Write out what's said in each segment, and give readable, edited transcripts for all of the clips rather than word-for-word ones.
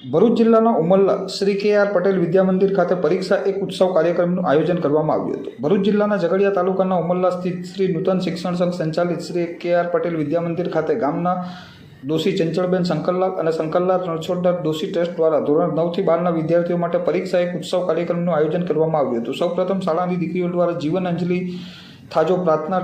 ભરૂચ જિલ્લાના ઉમરલા શ્રી કે.આર. પટેલ વિદ્યા મંદિર ખાતે પરીક્ષા એક ઉત્સવ કાર્યક્રમનું આયોજન કરવામાં આવ્યું હતું। ભરૂચ જિલ્લાના ઝઘડિયા તાલુકાના ઉમરલા સ્થિત શ્રી નૂતન શિક્ષણ સંઘ સંચાલિત શ્રી કે.આર. પટેલ વિદ્યા મંદિર ખાતે ગામના દોશી ચંચળબેન શંકરલાલ અને શંકરલાલ રણછોડદાસ દોશી ટ્રસ્ટ દ્વારા ધોરણ 9 થી 12ના વિદ્યાર્થીઓ માટે પરીક્ષા એક ઉત્સવ કાર્યક્રમનું આયોજન કરવામાં આવ્યું હતું। સૌપ્રથમ શાળાની દીકરીઓ દ્વારા જીવન અંજલિ થાજો પ્રાર્થના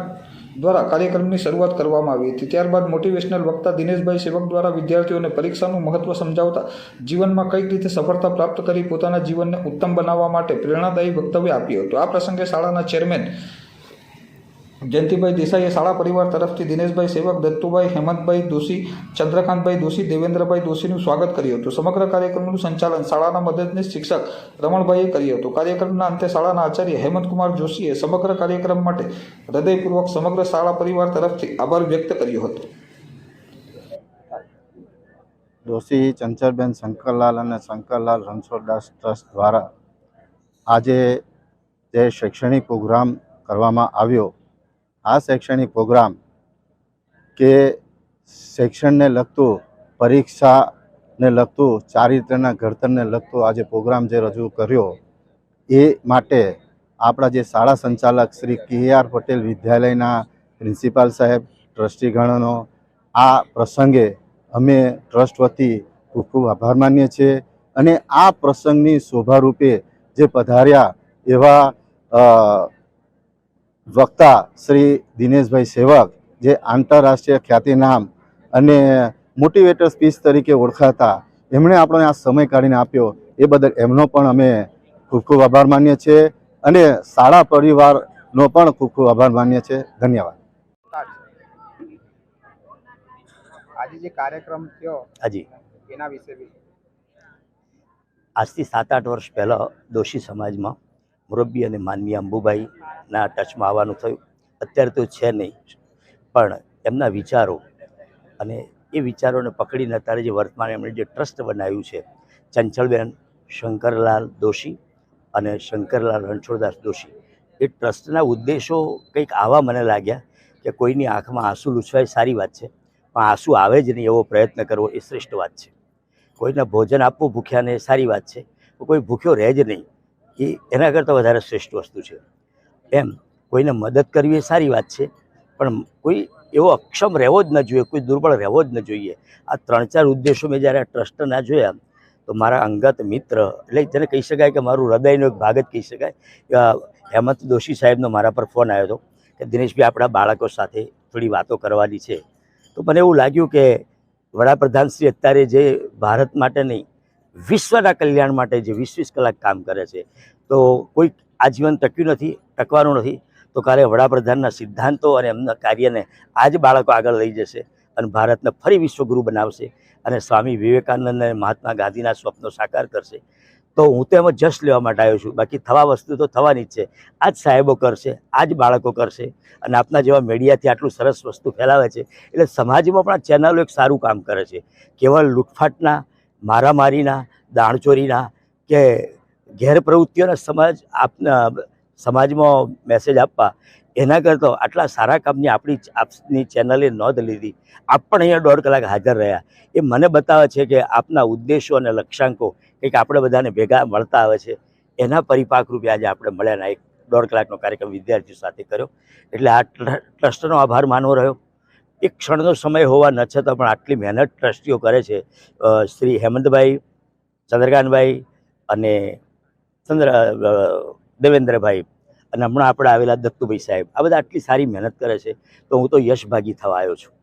દ્વારા કાર્યક્રમની શરૂઆત કરવામાં આવી હતી। ત્યારબાદ મોટિવેશનલ વક્તા દિનેશભાઈ સેવક દ્વારા વિદ્યાર્થીઓને પરીક્ષાનું મહત્વ સમજાવતા જીવનમાં કઈ રીતે સફળતા પ્રાપ્ત કરી પોતાના જીવનને ઉત્તમ બનાવવા માટે પ્રેરણાદાયી વક્તવ્ય આપ્યું હતું। આ પ્રસંગે શાળાના ચેરમેન જયંતિભાઈ દેસાઈએ શાળા પરિવાર તરફથી દિનેશભાઈ સેવક, દત્તુભાઈ, હેમંતભાઈ દોશી, ચંદ્રકાંતભાઈ દોશી, દેવેન્દ્રભાઈ દોશીનું સ્વાગત કર્યું હતું। સમગ્ર કાર્યક્રમનું સંચાલન શાળાના મદદનીશ શિક્ષક રમણભાઈએ કર્યું હતું। કાર્યક્રમના અંતે શાળાના આચાર્ય હેમંતકુમાર જોશીએ સમગ્ર કાર્યક્રમ માટે હૃદયપૂર્વક સમગ્ર શાળા પરિવાર તરફથી આભાર વ્યક્ત કર્યો હતો। દોશી ચંચળબેન શંકરલાલ અને શંકરલાલ રણછોડદાસ ટ્રસ્ટ દ્વારા આજે જે શૈક્ષણિક પ્રોગ્રામ કરવામાં આવ્યો, આ શૈક્ષણિક પ્રોગ્રામ કે શિક્ષણને લગતું, પરીક્ષાને લગતું, ચારિત્ર્યના ઘડતરને લગતું આજે પ્રોગ્રામ જે રજૂ કર્યો એ માટે આપણા જે શાળા સંચાલક શ્રી કે.આર. પટેલ વિદ્યાલયના પ્રિન્સિપાલ સાહેબ, ટ્રસ્ટીગણોનો આ પ્રસંગે અમે ટ્રસ્ટ વતી ખૂબ ખૂબ આભાર માનીએ છીએ। અને આ પ્રસંગની શોભારૂપે જે પધાર્યા એવા વક્તા શ્રી દિનેશભાઈ સેવક, જે આંતરરાષ્ટ્રીય ખ્યાતિનામ અને મોટિવેટર સ્પીચ તરીકે ઓળખાતા, એમણે આપણે આ સમય કાઢીને આપ્યો એ બદલ એમનો પણ અમે ખૂબ ખૂબ આભાર માનીએ છીએ અને શાળા પરિવારનો પણ ખૂબ ખૂબ આભાર માનીએ છીએ। ધન્યવાદ। આજે જે કાર્યક્રમ થયો હાજી, એના વિશે બી આજથી 7-8 વર્ષ પહેલાં દોશી સમાજમાં મુરબ્બી અને માનનીય અંબુબાઈના ટચમાં આવવાનું થયું। અત્યારે તો છે નહીં, પણ એમના વિચારો અને એ વિચારોને પકડીને અત્યારે જે વર્તમાન એમણે જે ટ્રસ્ટ બનાવ્યું છે, ચંચળબેન શંકરલાલ દોશી અને શંકરલાલ રણછોડદાસ દોશી, એ ટ્રસ્ટના ઉદ્દેશો કંઈક આવા મને લાગ્યા કે કોઈની આંખમાં આંસુ લૂછવાય સારી વાત છે, પણ આંસુ આવે જ નહીં એવો પ્રયત્ન કરવો એ શ્રેષ્ઠ વાત છે। કોઈને ભોજન આપવું ભૂખ્યાને એ સારી વાત છે, કોઈ ભૂખ્યો રહે જ નહીં એ એના કરતાં વધારે શ્રેષ્ઠ વસ્તુ છે। એમ કોઈને મદદ કરવી એ સારી વાત છે, પણ કોઈ એવો અક્ષમ રહેવો જ ન જોઈએ, કોઈ દુર્બળ રહેવો જ ન જોઈએ। આ 3-4 ઉદ્દેશો મેં જ્યારે આ ટ્રસ્ટના જોયા તો મારા અંગત મિત્ર, એટલે જેને કહી શકાય કે મારું હૃદયનો એક ભાગ જ કહી શકાય, હેમંત દોશી સાહેબનો મારા પર ફોન આવ્યો હતો કે દિનેશભાઈ આપણા બાળકો સાથે થોડી વાતો કરવાની છે। તો મને એવું લાગ્યું કે વડાપ્રધાન શ્રી અત્યારે જે ભારત માટે નહીં, વિશ્વના કલ્યાણ માટે જે 20-20 કલાક કામ કરે છે, તો કોઈ આજીવન ટક્યું નથી, ટકવાનું નથી, તો કાલે વડાપ્રધાનના સિદ્ધાંતો અને એમના કાર્યને આજ બાળકો આગળ લઈ જશે અને ભારતને ફરી વિશ્વગુરુ બનાવશે અને સ્વામી વિવેકાનંદ અને મહાત્મા ગાંધીના સ્વપ્નો સાકાર કરશે। તો હું તો એમાં જશ લેવા માટે આવ્યો છું, બાકી થવા વસ્તુ તો થવાની જ છે। આ જ સાહેબો કરશે, આ જ બાળકો કરશે અને આપના જેવા મીડિયાથી આટલું સરસ વસ્તુ ફેલાવે છે, એટલે સમાજમાં પણ આ ચેનલો એક સારું કામ કરે છે। કેવળ લૂંટફાટના, મારામારીના, દાણચોરીના કે ગેરપ્રવૃત્તિઓના સમાજમાં મેસેજ આપવા એના કરતાં આટલા સારા કામની આપની ચેનલે નોંધ લીધી, આપ પણ અહીંયા 1.5 કલાક હાજર રહ્યા, એ મને બતાવે છે કે આપના ઉદ્દેશો અને લક્ષ્યાંકો કંઈક આપણે બધાને ભેગા મળતા આવે છે। એના પરિપાક રૂપે આજે આપણે મળ્યાના એક 1.5 કલાકનો કાર્યક્રમ વિદ્યાર્થીઓ સાથે કર્યો, એટલે આ ટ્રસ્ટનો આભાર માનવો રહ્યો। એક ક્ષણનો સમય હોવા ન છતાં પણ આટલી મહેનત ટ્રસ્ટીઓ કરે છે, શ્રી હેમંતભાઈ, ચંદ્રકાંતભાઈ અને દેવેન્દ્રભાઈ અને હમણાં આપણે આવેલા દત્તુભાઈ સાહેબ, આ બધા આટલી સારી મહેનત કરે છે, તો હું તો યશભાગી થવા આવ્યો છું।